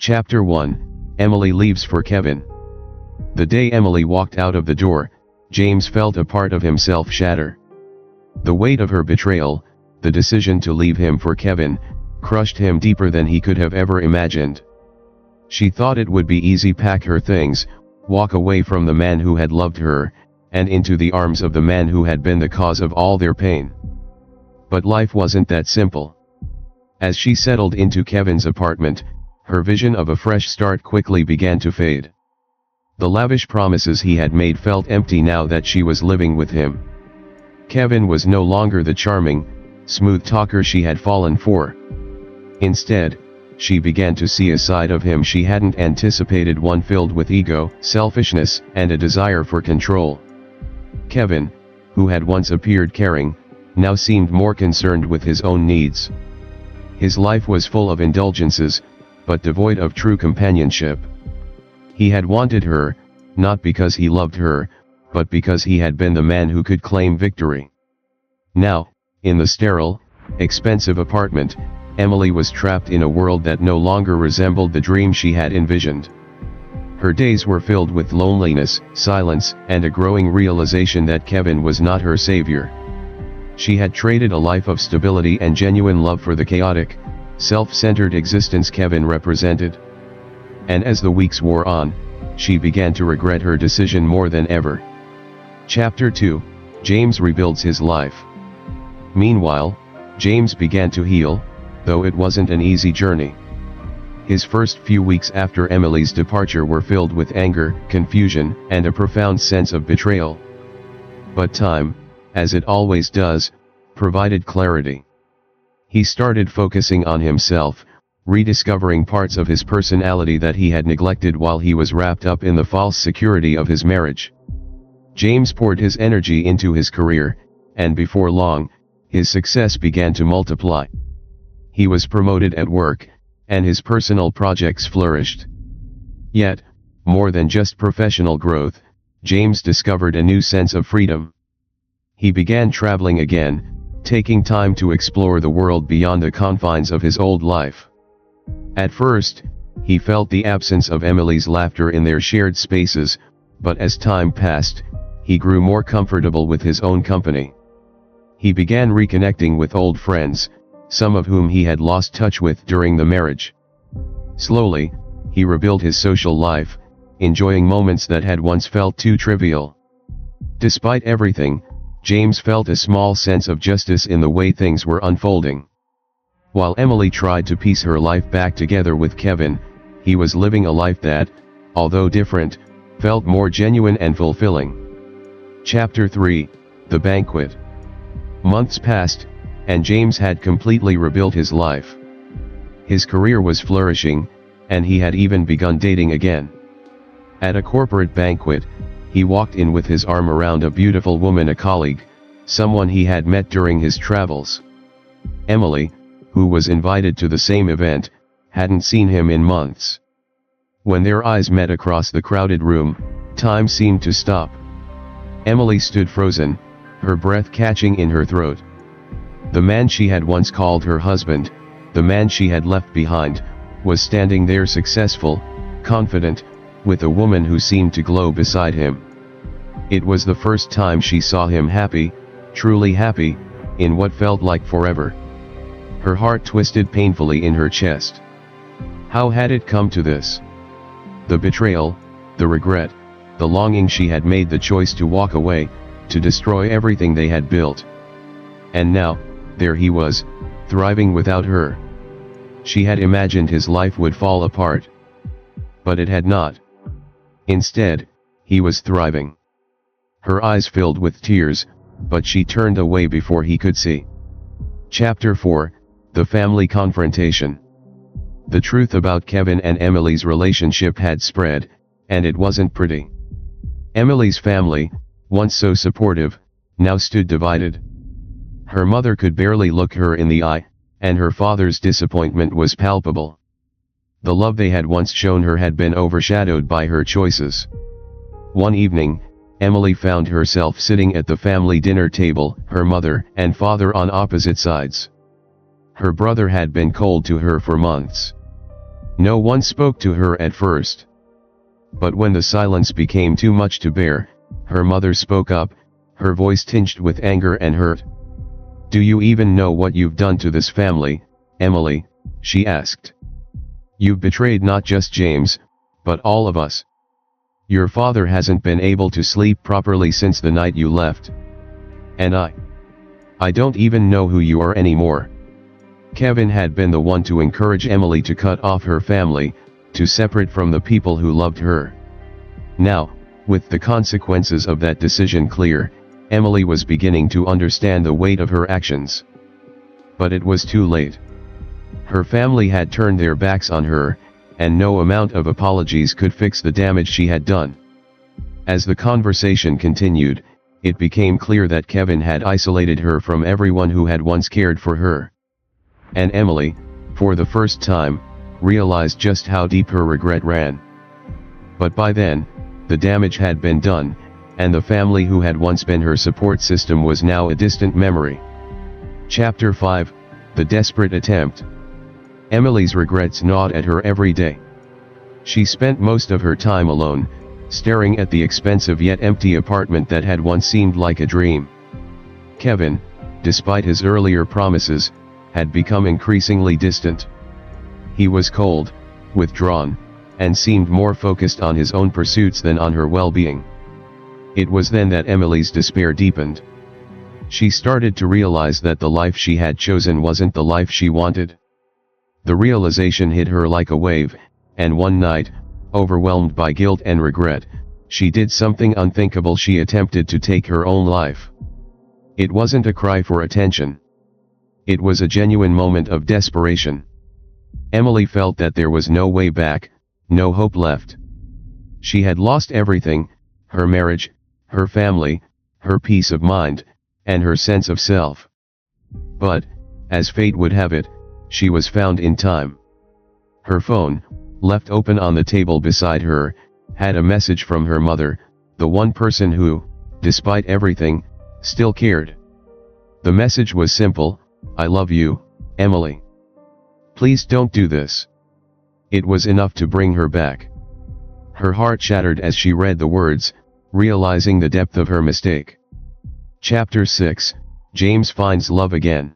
Chapter 1, Emily leaves for Kevin. The day Emily walked out of the door, James felt a part of himself shatter. The weight of her betrayal, the decision to leave him for Kevin, crushed him deeper than he could have ever imagined. She thought it would be easy: pack her things, walk away from the man who had loved her, and into the arms of the man who had been the cause of all their pain. But life wasn't that simple. As she settled into Kevin's apartment, her vision of a fresh start quickly began to fade. The lavish promises he had made felt empty now that she was living with him. Kevin was no longer the charming, smooth talker she had fallen for. Instead, she began to see a side of him she hadn't anticipated, one filled with ego, selfishness, and a desire for control. Kevin, who had once appeared caring, now seemed more concerned with his own needs. His life was full of indulgences, but devoid of true companionship. He had wanted her, not because he loved her, but because he had been the man who could claim victory. Now, in the sterile, expensive apartment, Emily was trapped in a world that no longer resembled the dream she had envisioned. Her days were filled with loneliness, silence, and a growing realization that Kevin was not her savior. She had traded a life of stability and genuine love for the chaotic, self-centered existence Kevin represented. And as the weeks wore on, she began to regret her decision more than ever. Chapter 2, James rebuilds his life. Meanwhile, James began to heal, though it wasn't an easy journey. His first few weeks after Emily's departure were filled with anger, confusion, and a profound sense of betrayal. But time, as it always does, provided clarity. He started focusing on himself, rediscovering parts of his personality that he had neglected while he was wrapped up in the false security of his marriage. James poured his energy into his career, and before long, his success began to multiply. He was promoted at work, and his personal projects flourished. Yet, more than just professional growth, James discovered a new sense of freedom. He began traveling again, taking time to explore the world beyond the confines of his old life. At first, he felt the absence of Emily's laughter in their shared spaces, but as time passed, he grew more comfortable with his own company. He began reconnecting with old friends, some of whom he had lost touch with during the marriage. Slowly, he rebuilt his social life, enjoying moments that had once felt too trivial. Despite everything, James felt a small sense of justice in the way things were unfolding. While Emily tried to piece her life back together with Kevin, he was living a life that, although different, felt more genuine and fulfilling. Chapter 3, The Banquet. Months passed, and James had completely rebuilt his life. His career was flourishing, and he had even begun dating again. At a corporate banquet, he walked in with his arm around a beautiful woman, a colleague, someone he had met during his travels. Emily, who was invited to the same event, hadn't seen him in months. When their eyes met across the crowded room, time seemed to stop. Emily stood frozen, her breath catching in her throat. The man she had once called her husband, the man she had left behind, was standing there, successful, confident, with a woman who seemed to glow beside him. It was the first time she saw him happy, truly happy, in what felt like forever. Her heart twisted painfully in her chest. How had it come to this? The betrayal, the regret, the longing. She had made the choice to walk away, to destroy everything they had built. And now, there he was, thriving without her. She had imagined his life would fall apart. But it had not. Instead, he was thriving. Her eyes filled with tears, but she turned away before he could see. Chapter 4, The Family Confrontation. The truth about Kevin and Emily's relationship had spread, and it wasn't pretty. Emily's family, once so supportive, now stood divided. Her mother could barely look her in the eye, and her father's disappointment was palpable. The love they had once shown her had been overshadowed by her choices. One evening, Emily found herself sitting at the family dinner table, her mother and father on opposite sides. Her brother had been cold to her for months. No one spoke to her at first. But when the silence became too much to bear, her mother spoke up, her voice tinged with anger and hurt. "Do you even know what you've done to this family, Emily?" she asked. "You've betrayed not just James, but all of us. Your father hasn't been able to sleep properly since the night you left. And I don't even know who you are anymore." Kevin had been the one to encourage Emily to cut off her family, to separate from the people who loved her. Now, with the consequences of that decision clear, Emily was beginning to understand the weight of her actions. But it was too late. Her family had turned their backs on her, and no amount of apologies could fix the damage she had done. As the conversation continued, it became clear that Kevin had isolated her from everyone who had once cared for her. And Emily, for the first time, realized just how deep her regret ran. But by then, the damage had been done, and the family who had once been her support system was now a distant memory. Chapter 5, The Desperate Attempt. Emily's regrets gnawed at her every day. She spent most of her time alone, staring at the expensive yet empty apartment that had once seemed like a dream. Kevin, despite his earlier promises, had become increasingly distant. He was cold, withdrawn, and seemed more focused on his own pursuits than on her well-being. It was then that Emily's despair deepened. She started to realize that the life she had chosen wasn't the life she wanted. The realization hit her like a wave, and one night, overwhelmed by guilt and regret, she did something unthinkable. She attempted to take her own life. It wasn't a cry for attention. It was a genuine moment of desperation. Emily felt that there was no way back, no hope left. She had lost everything: her marriage, her family, her peace of mind, and her sense of self. But, as fate would have it, she was found in time. Her phone, left open on the table beside her, had a message from her mother, the one person who, despite everything, still cared. The message was simple: "I love you, Emily. Please don't do this." It was enough to bring her back. Her heart shattered as she read the words, realizing the depth of her mistake. Chapter 6, James Finds Love Again.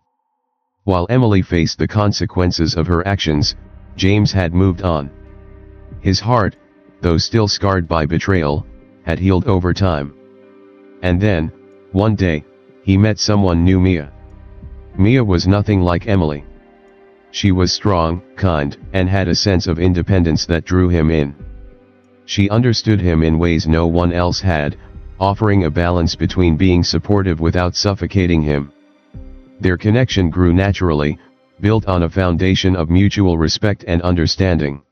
While Emily faced the consequences of her actions, James had moved on. His heart, though still scarred by betrayal, had healed over time. And then, one day, he met someone new: Mia. Mia was nothing like Emily. She was strong, kind, and had a sense of independence that drew him in. She understood him in ways no one else had, offering a balance between being supportive without suffocating him. Their connection grew naturally, built on a foundation of mutual respect and understanding.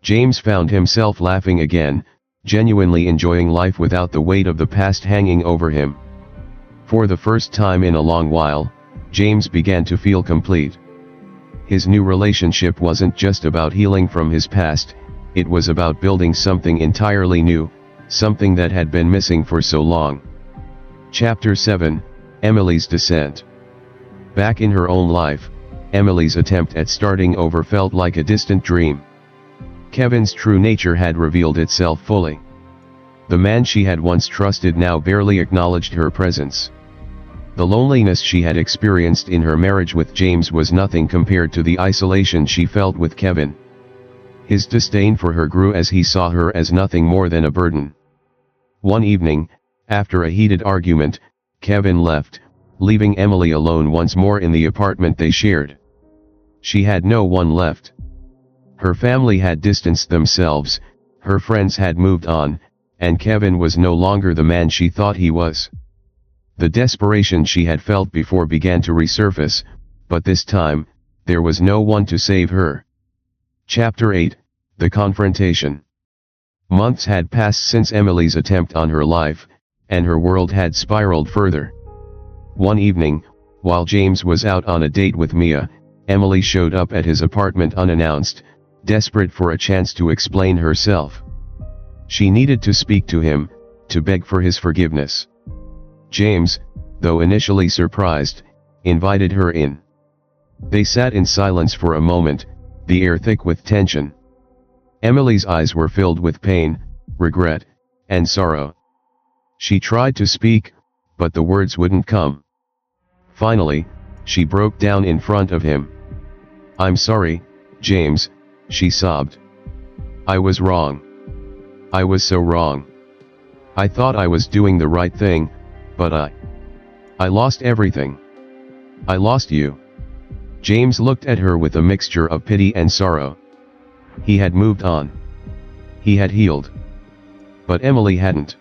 James found himself laughing again, genuinely enjoying life without the weight of the past hanging over him. For the first time in a long while, James began to feel complete. His new relationship wasn't just about healing from his past, it was about building something entirely new, something that had been missing for so long. Chapter 7, Emily's Descent. Back in her own life, Emily's attempt at starting over felt like a distant dream. Kevin's true nature had revealed itself fully. The man she had once trusted now barely acknowledged her presence. The loneliness she had experienced in her marriage with James was nothing compared to the isolation she felt with Kevin. His disdain for her grew as he saw her as nothing more than a burden. One evening, after a heated argument, Kevin left, leaving Emily alone once more in the apartment they shared. She had no one left. Her family had distanced themselves, her friends had moved on, and Kevin was no longer the man she thought he was. The desperation she had felt before began to resurface, but this time, there was no one to save her. Chapter 8, The Confrontation. Months had passed since Emily's attempt on her life, and her world had spiraled further. One evening, while James was out on a date with Mia, Emily showed up at his apartment unannounced, desperate for a chance to explain herself. She needed to speak to him, to beg for his forgiveness. James, though initially surprised, invited her in. They sat in silence for a moment, the air thick with tension. Emily's eyes were filled with pain, regret, and sorrow. She tried to speak, but the words wouldn't come. Finally, she broke down in front of him. "I'm sorry, James," she sobbed. "I was wrong. I was so wrong. I thought I was doing the right thing, but I lost everything. I lost you." James looked at her with a mixture of pity and sorrow. He had moved on. He had healed. But Emily hadn't.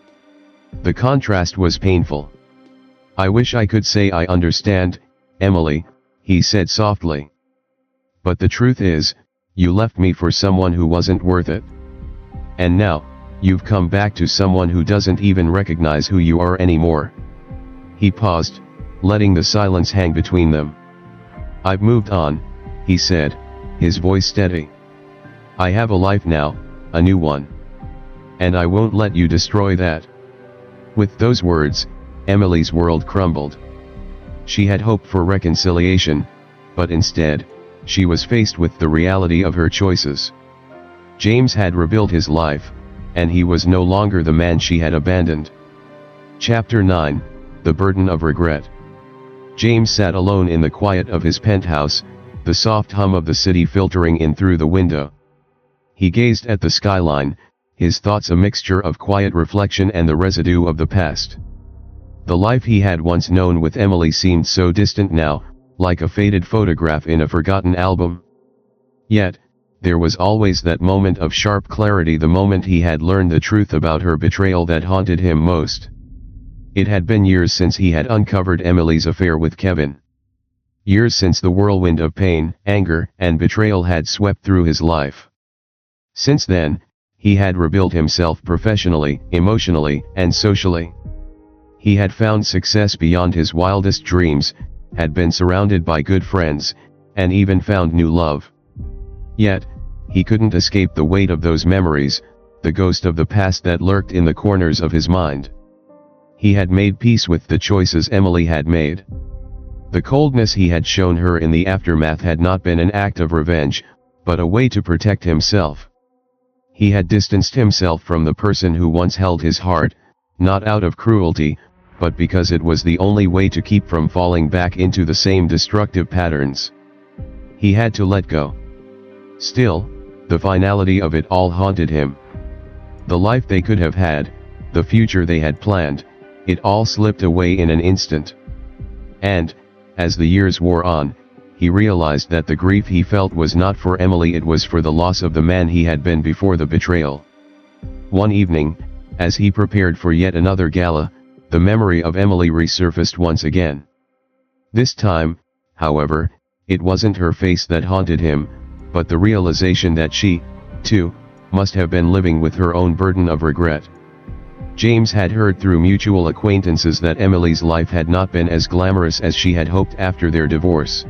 The contrast was painful. "I wish I could say I understand, Emily," he said softly. "But the truth is, you left me for someone who wasn't worth it. And now, you've come back to someone who doesn't even recognize who you are anymore." He paused, letting the silence hang between them. "I've moved on," he said, his voice steady. "I have a life now, a new one. And I won't let you destroy that." With those words, Emily's world crumbled. She had hoped for reconciliation, but instead, she was faced with the reality of her choices. James had rebuilt his life, and he was no longer the man she had abandoned. Chapter 9, The Burden of Regret. James sat alone in the quiet of his penthouse, the soft hum of the city filtering in through the window. He gazed at the skyline, his thoughts a mixture of quiet reflection and the residue of the past. The life he had once known with Emily seemed so distant now, like a faded photograph in a forgotten album. Yet, there was always that moment of sharp clarity, the moment he had learned the truth about her betrayal, that haunted him most. It had been years since he had uncovered Emily's affair with Kevin. Years since the whirlwind of pain, anger, and betrayal had swept through his life. Since then, he had rebuilt himself professionally, emotionally, and socially. He had found success beyond his wildest dreams, had been surrounded by good friends, and even found new love. Yet, he couldn't escape the weight of those memories, the ghost of the past that lurked in the corners of his mind. He had made peace with the choices Emily had made. The coldness he had shown her in the aftermath had not been an act of revenge, but a way to protect himself. He had distanced himself from the person who once held his heart, not out of cruelty, but because it was the only way to keep from falling back into the same destructive patterns. He had to let go. Still, the finality of it all haunted him. The life they could have had, the future they had planned, it all slipped away in an instant. And, as the years wore on, he realized that the grief he felt was not for Emily, it was for the loss of the man he had been before the betrayal. One evening, as he prepared for yet another gala, the memory of Emily resurfaced once again. This time, however, it wasn't her face that haunted him, but the realization that she, too, must have been living with her own burden of regret. James had heard through mutual acquaintances that Emily's life had not been as glamorous as she had hoped after their divorce.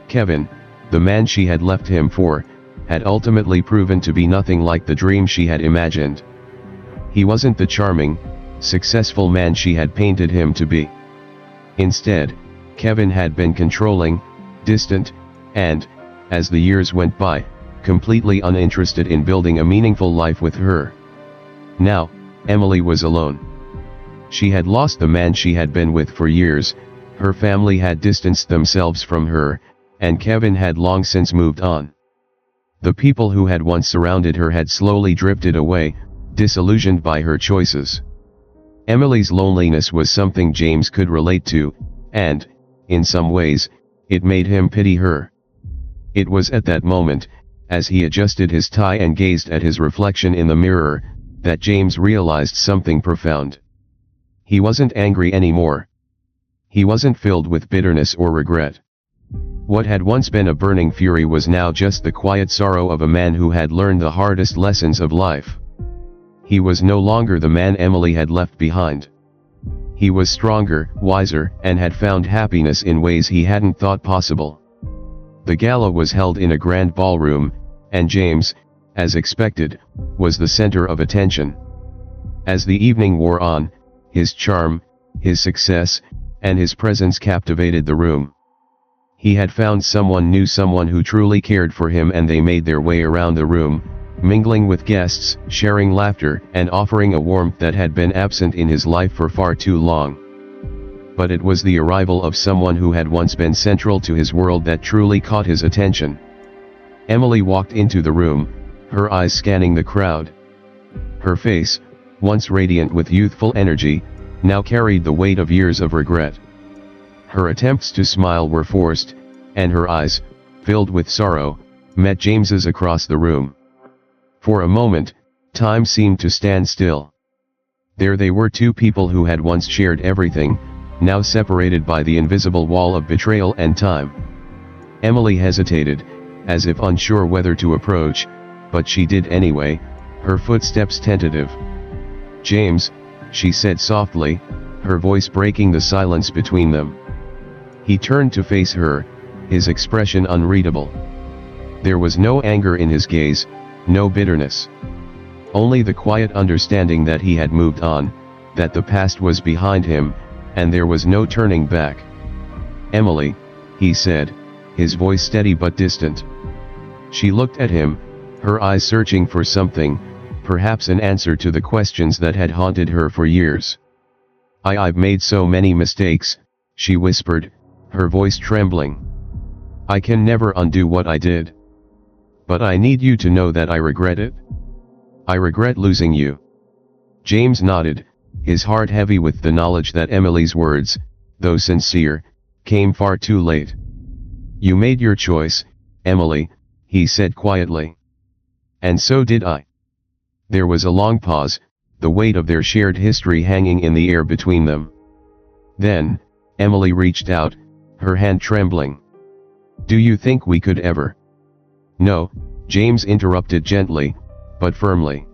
Kevin, the man she had left him for, had ultimately proven to be nothing like the dream she had imagined. He wasn't the charming, successful man she had painted him to be. Instead, Kevin had been controlling, distant, and, as the years went by, completely uninterested in building a meaningful life with her. Now, Emily was alone. She had lost the man she had been with for years, her family had distanced themselves from her, and Kevin had long since moved on. The people who had once surrounded her had slowly drifted away, disillusioned by her choices. Emily's loneliness was something James could relate to, and, in some ways, it made him pity her. It was at that moment, as he adjusted his tie and gazed at his reflection in the mirror, that James realized something profound. He wasn't angry anymore. He wasn't filled with bitterness or regret. What had once been a burning fury was now just the quiet sorrow of a man who had learned the hardest lessons of life. He was no longer the man Emily had left behind. He was stronger, wiser, and had found happiness in ways he hadn't thought possible. The gala was held in a grand ballroom, and James, as expected, was the center of attention. As the evening wore on, his charm, his success, and his presence captivated the room. He had found someone new, someone who truly cared for him, and they made their way around the room, mingling with guests, sharing laughter, and offering a warmth that had been absent in his life for far too long. But it was the arrival of someone who had once been central to his world that truly caught his attention. Emily walked into the room, her eyes scanning the crowd. Her face, once radiant with youthful energy, now carried the weight of years of regret. Her attempts to smile were forced, and her eyes, filled with sorrow, met James's across the room. For a moment, time seemed to stand still. There they were, two people who had once shared everything, now separated by the invisible wall of betrayal and time. Emily hesitated, as if unsure whether to approach, but she did anyway, her footsteps tentative. "James," she said softly, her voice breaking the silence between them. He turned to face her, his expression unreadable. There was no anger in his gaze, no bitterness. Only the quiet understanding that he had moved on, that the past was behind him, and there was no turning back. "Emily," he said, his voice steady but distant. She looked at him, her eyes searching for something, perhaps an answer to the questions that had haunted her for years. I've made so many mistakes," she whispered, her voice trembling. "I can never undo what I did. But I need you to know that I regret it. I regret losing you." James nodded, his heart heavy with the knowledge that Emily's words, though sincere, came far too late. "You made your choice, Emily," he said quietly. "And so did I." There was a long pause, the weight of their shared history hanging in the air between them. Then, Emily reached out, her hand trembling. "Do you think we could ever?" "No," James interrupted gently, but firmly.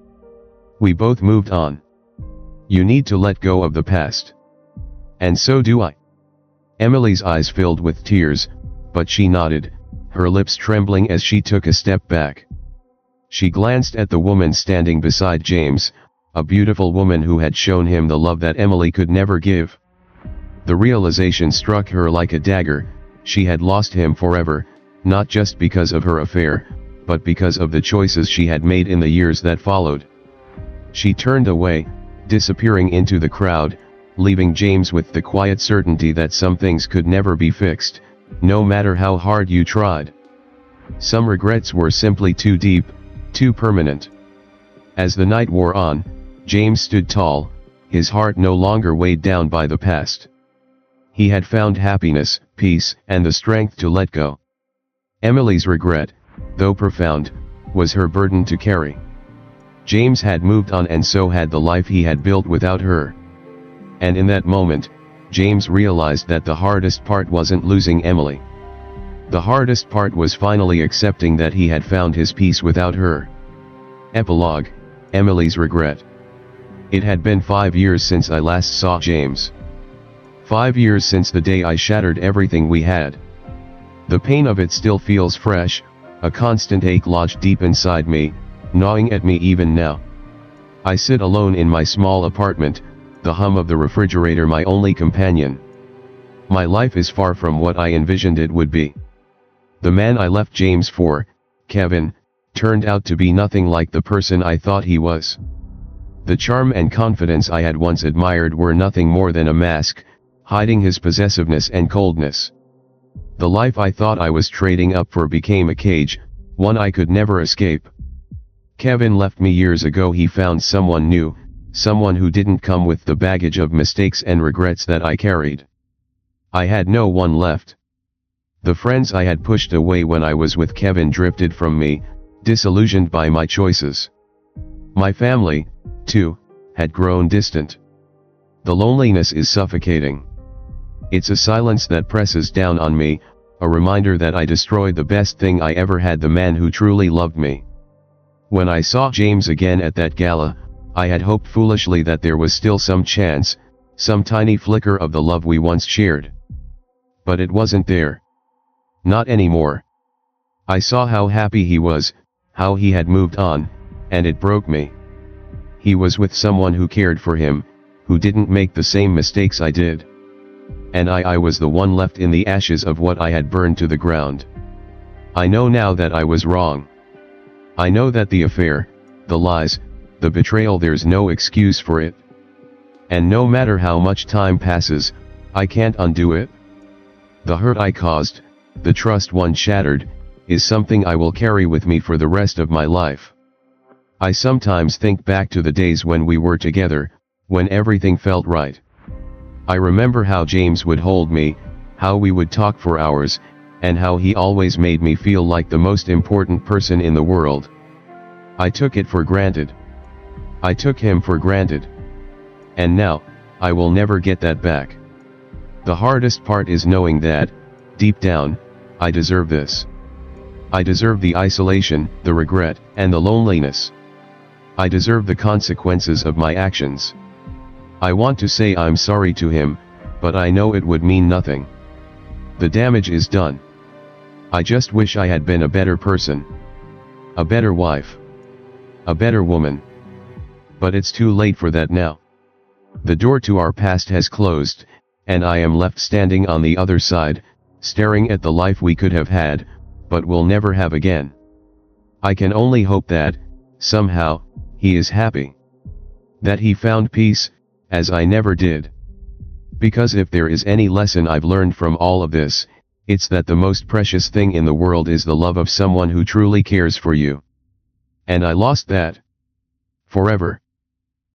"We both moved on. You need to let go of the past. And so do I." Emily's eyes filled with tears, but she nodded, her lips trembling as she took a step back. She glanced at the woman standing beside James, a beautiful woman who had shown him the love that Emily could never give. The realization struck her like a dagger: she had lost him forever, not just because of her affair, but because of the choices she had made in the years that followed. She turned away, disappearing into the crowd, leaving James with the quiet certainty that some things could never be fixed, no matter how hard you tried. Some regrets were simply too deep, too permanent. As the night wore on, James stood tall, his heart no longer weighed down by the past. He had found happiness, peace, and the strength to let go. Emily's regret, though profound, was her burden to carry. James had moved on, and so had the life he had built without her. And in that moment, James realized that the hardest part wasn't losing Emily. The hardest part was finally accepting that he had found his peace without her. Epilogue: Emily's regret. It had been 5 years since I last saw James. 5 years since the day I shattered everything we had. The pain of it still feels fresh, a constant ache lodged deep inside me, gnawing at me even now. I sit alone in my small apartment, the hum of the refrigerator my only companion. My life is far from what I envisioned it would be. The man I left James for, Kevin, turned out to be nothing like the person I thought he was. The charm and confidence I had once admired were nothing more than a mask, hiding his possessiveness and coldness. The life I thought I was trading up for became a cage, one I could never escape. Kevin left me years ago. He found someone new, someone who didn't come with the baggage of mistakes and regrets that I carried. I had no one left. The friends I had pushed away when I was with Kevin drifted from me, disillusioned by my choices. My family, too, had grown distant. The loneliness is suffocating. It's a silence that presses down on me, a reminder that I destroyed the best thing I ever had, the man who truly loved me. When I saw James again at that gala, I had hoped foolishly that there was still some chance, some tiny flicker of the love we once shared. But it wasn't there. Not anymore. I saw how happy he was, how he had moved on, and it broke me. He was with someone who cared for him, who didn't make the same mistakes I did. And I was the one left in the ashes of what I had burned to the ground. I know now that I was wrong. I know that the affair, the lies, the betrayal, there's no excuse for it. And no matter how much time passes, I can't undo it. The hurt I caused, the trust one shattered, is something I will carry with me for the rest of my life. I sometimes think back to the days when we were together, when everything felt right. I remember how James would hold me, how we would talk for hours, and how he always made me feel like the most important person in the world. I took it for granted. I took him for granted. And now, I will never get that back. The hardest part is knowing that, deep down, I deserve this. I deserve the isolation, the regret, and the loneliness. I deserve the consequences of my actions. I want to say I'm sorry to him, but I know it would mean nothing. The damage is done. I just wish I had been a better person. A better wife. A better woman. But it's too late for that now. The door to our past has closed, and I am left standing on the other side, staring at the life we could have had, but will never have again. I can only hope that, somehow, he is happy. That he found peace, as I never did. Because if there is any lesson I've learned from all of this, it's that the most precious thing in the world is the love of someone who truly cares for you. And I lost that. Forever.